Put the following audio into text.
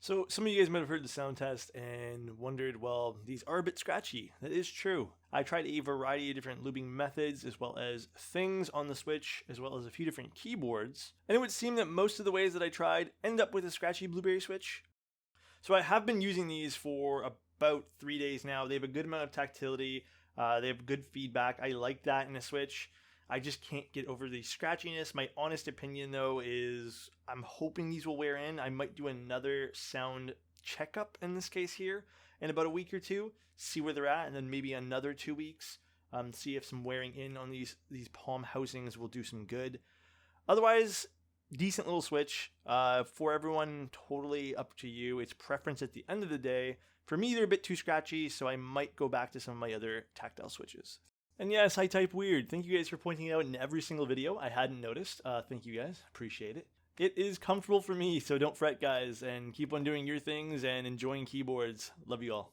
So some of you guys might have heard the sound test and wondered, well, these are a bit scratchy. That is true. I tried a variety of different looping methods as well as things on the Switch, as well as a few different keyboards. And it would seem that most of the ways that I tried end up with a scratchy Blueberry Switch. So I have been using these for about 3 days now. They have a good amount of tactility. They have good feedback. I like that in a Switch. I just can't get over the scratchiness. My honest opinion, though, is I'm hoping these will wear in. I might do another sound checkup in this case here in about a week or two, see where they're at, and then maybe another 2 weeks, see if some wearing in on these palm housings will do some good. Otherwise, decent little Switch. For everyone, totally up to you. It's preference at the end of the day. For me, they're a bit too scratchy, so I might go back to some of my other tactile switches. And yes, I type weird. Thank you guys for pointing it out in every single video. I hadn't noticed. Thank you guys. Appreciate it. It is comfortable for me, so don't fret, guys, and keep on doing your things and enjoying keyboards. Love you all.